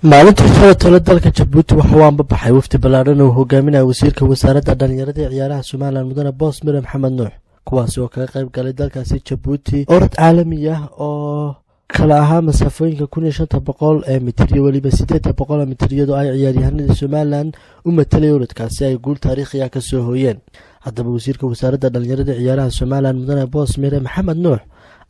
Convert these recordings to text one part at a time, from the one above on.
maalintii shalay dalka Jabuuti waxa uu anbabaxay wafdi ballaaran oo hogaaminaya wasiirka wasaaradda dhalinyarada iyo ciyaaraha Somaliland mudane boos Mire Maxamed Nuux kuwaas oo kaga qayb galay dalkaasi Jabuuti orod caalami ah oo kala ahaa masaafooyinka 1500 mitir iyo waliba 800 mitir iyadoo ay ciyaaryahanada Somaliland u matalay orodkaasi ay guul taariikhi ah ka soo hooyeen. haddaba wasiirka wasaaradda dhalinyarada iyo ciyaaraha Somaliland mudane boos Mire Maxamed Nuux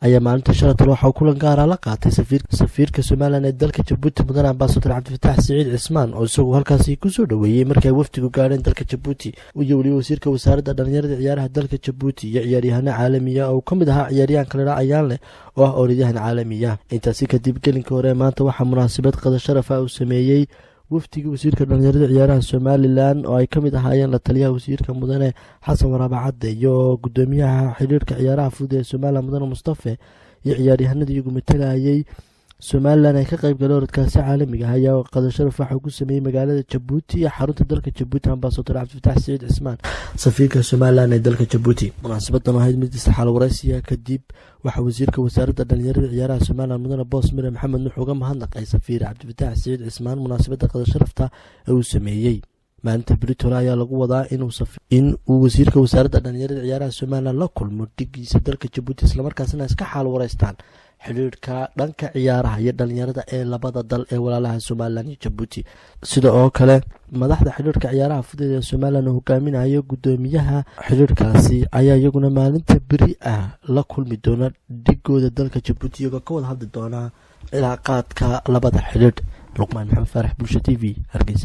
ayaa maalinta shalay waxa uu kulan gaar ah la qaatay safiirka Somaliland ee dalka Jabuuti mudane ambassador Cabdifataax Siciid Cismaan oo isagu halkaasi ku soo dhaweeyay markay waftigu gaareen dalka Jabuuti iyo waliba wasiirka wasaaradda dhalinyarada iyo ciyaaraha dalka Jabuuti iyo ciyaaryahanada caalamiga oo kamid ahaa ciyaaryahan kale ayaan leh oo ah orodyahan caalamiga. intaasi kadib gelinka hore maanta waxa munaasabad qada Sharaf uu sameeyay waftigii wasiirka dhalinyarada ciyaaraha Somaliland oo ay kamid ahaayeen la taliyaha wasiirka mudane xasan waraabacade iyo gudoomiyaha xiriirka ciyaaraha fudud ee Somaliland mudane Mustafa iyo ciyaaryahanada iyagu matalayay Somaliland ay ka qayb galeen orodkaasi caalamiga ah ayaa qada Sharaf waxa uu ku sameeyay magaalada Jabuuti iyo xarunta dalka Jabuuti ambassador Cabdifataax Siciid Cismaan safiirka Somaliland ee dalka Jabuuti. munaasabadan waxay mid saxal waraysiga kadib waxa wasiirka wasaaradda dhalinyarada ciyaaraha Somaliland mudane boos Mire Maxamed Nuux uga mahadnaqay safiir Cabdifataax Siciid Cismaan munaasabada qada Sharafta uu sameeyay. maalinta Britol ayaa lagu wadaa in uu wasiirka wasaaradda dhalinyarada ciyaaraha Somaliland la kulmo dhigiisa dalka Jabuuti isla markaasna iska xal wareystaan xiriirka dhanka ciyaaraha iyo dhalinyarada ee labada dal ee walaalaha Somaliland iyo Jabuuti. sidoo oo kale madaxda xiriirka ciyaaraha fudud ee Somaliland oo hogaaminaya gudoomiyaha xiriirkaasi ayaa iyaguna maalinta biri ah la kulmi doona dhigooda dalka Jabuuti iyagoo ka wada hadli doona cilaaqaadka labada xiriir. Luqmaan Maxamed Farax, Bulsho TV, Hargeysa.